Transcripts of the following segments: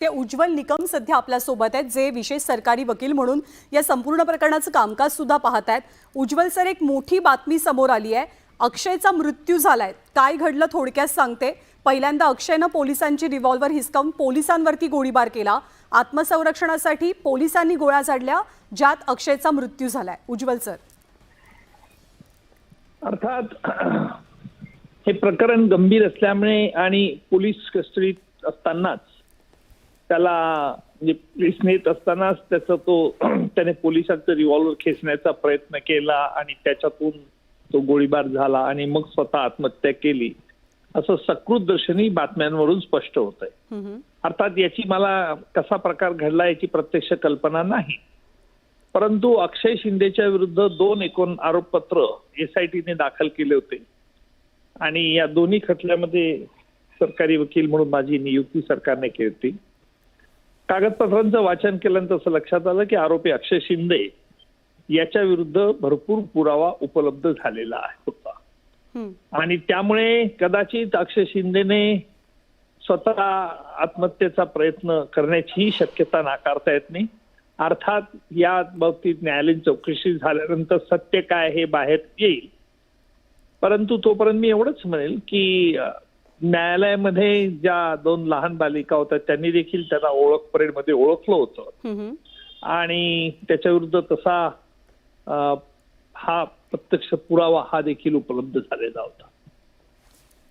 ते उज्ज्वल निकम सध्या आपल्या सोबत आहेत, जे विशेष सरकारी वकील म्हणून या संपूर्ण प्रकरणाचं कामकाज सुद्धा पाहत आहेत। उज्ज्वल सर, एक मोठी बातमी समोर आली आहे। अक्षयचा मृत्यू झालाय। काय घडलं थोडक्यात सांगते। पहिल्यांदा अक्षयनं पोलिसांची रिव्हॉल्वर हिसकावून पोलिसांवरती गोळीबार केला। आत्मसंरक्षणासाठी पोलिसांनी गोळ्या झाडल्या, ज्यात अक्षयचा मृत्यू झालाय। उज्ज्वल सर, अर्थात हे प्रकरण गंभीर असल्यामुळे आणि पोलीस कस्टडीत असतानाच त्याला म्हणजे पोलीस नेत असतानाच त्याने पोलिसांचं रिव्हॉल्वर खेचण्याचा प्रयत्न केला आणि त्याच्यातून तो गोळीबार झाला आणि मग स्वतः आत्महत्या केली, असं सकृतदर्शनी बातम्यांवरून स्पष्ट होतंय। अर्थात याची मला कसा प्रकार घडला याची प्रत्यक्ष कल्पना नाही, परंतु अक्षय शिंदेच्या विरुद्ध 2 एकूण आरोपपत्र SITने दाखल केले होते आणि या दोन्ही खटल्यामध्ये सरकारी वकील म्हणून माझी नियुक्ती सरकारने केली होती। कागदपत्रांचं वाचन केल्यानंतर असं लक्षात आलं की आरोपी अक्षय शिंदे याच्या विरुद्ध भरपूर पुरावा उपलब्ध झालेला होता आणि त्यामुळे कदाचित अक्षय शिंदेने स्वतः आत्महत्येचा प्रयत्न करण्याची शक्यता नाकारता येत नाही। अर्थात या बाबतीत न्यायालयीन चौकशी झाल्यानंतर सत्य काय हे बाहेर येईल, परंतु तोपर्यंत मी एवढंच म्हणेल की न्यायालयामध्ये ज्या 2 लहान बालिका होत्या त्यांनी देखील त्यांना ओळख परेडमध्ये ओळखलं होतं आणि त्याच्या विरुद्ध तसा हा प्रत्यक्ष पुरावा हा देखील उपलब्ध झालेला होता।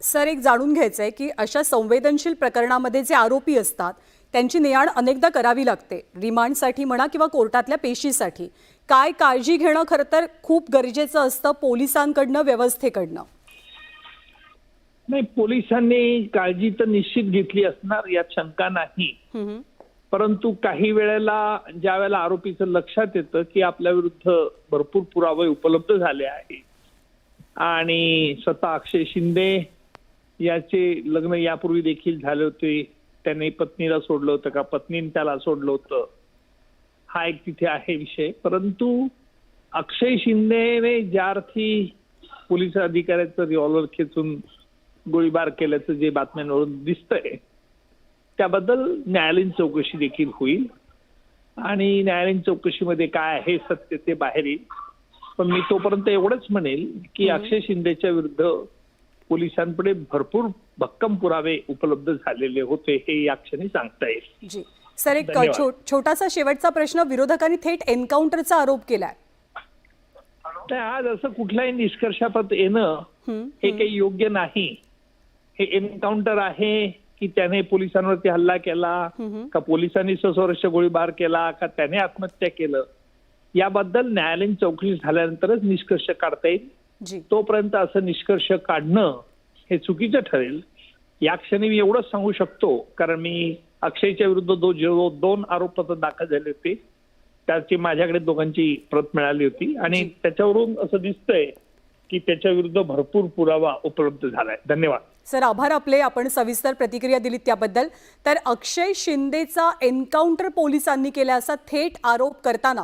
सर, एक जाणून घ्यायचंय की अशा संवेदनशील प्रकरणामध्ये जे आरोपी असतात त्यांची ने-आण अनेकदा करावी लागते, रिमांडसाठी म्हणा किंवा कोर्टातल्या पेशीसाठी। काय काळजी घेणं खरं तर खूप गरजेचं असतं पोलिसांकडनं, व्यवस्थेकडनं? नाही, पोलिसांनी काळजी तर निश्चित घेतली असणार यात शंका नाही, परंतु काही वेळेला ज्या वेळेला आरोपीचं लक्षात येतं की आपल्या विरुद्ध भरपूर पुरावे उपलब्ध झाले आहेत आणि स्वतः अक्षय शिंदे याचे लग्न यापूर्वी देखील झाले होते, त्याने पत्नीला सोडलं होतं का पत्नीने त्याला सोडलं होतं, हा एक तिथे आहे विषय। परंतु अक्षय शिंदेने ज्या अर्थी पोलीस अधिकाऱ्याचं रिव्हॉल्वर खेचून गोळीबार केल्याचं जे बातम्यांवरून दिसतंय त्याबद्दल न्यायालयीन चौकशी देखील होईल आणि न्यायालयीन चौकशीमध्ये काय आहे सत्य ते बाहेर येईल। पण मी तोपर्यंत एवढंच म्हणेल की अक्षय शिंदेच्या विरुद्ध पोलिसांकडे भरपूर भक्कम पुरावे उपलब्ध झालेले होते, हे या क्षणी सांगता येईल। जी सर, एक छोटासा शेवटचा प्रश्न। विरोधकांनी थेट एन्काउंटरचा आरोप केलाय। आज असं कुठल्याही निष्कर्षापर्यंत येणं हे काही योग्य नाही। हे एन्काउंटर आहे की त्याने पोलिसांवरती हल्ला केला का पोलिसांनी सशस्त्र गोळीबार केला का त्याने आत्महत्या केलं, याबद्दल न्यायालयीन चौकशी झाल्यानंतरच निष्कर्ष काढता येईल। तोपर्यंत असं निष्कर्ष काढणं हे चुकीचं ठरेल। या क्षणी मी एवढंच सांगू शकतो, कारण मी अक्षयच्या विरुद्ध 2 आरोपपत्र दाखल झाले होते, त्याची माझ्याकडे दोघांची प्रत मिळाली होती आणि त्याच्यावरून असं दिसतंय की त्याच्या विरुद्ध भरपूर पुरावा उपलब्ध झालाय। धन्यवाद सर, आभार आपले। आपण सविस्तर प्रतिक्रिया दिलीत त्याबद्दल। तर अक्षय शिंदेचा एन्काउंटर पोलिसांनी केला असा थेट आरोप करताना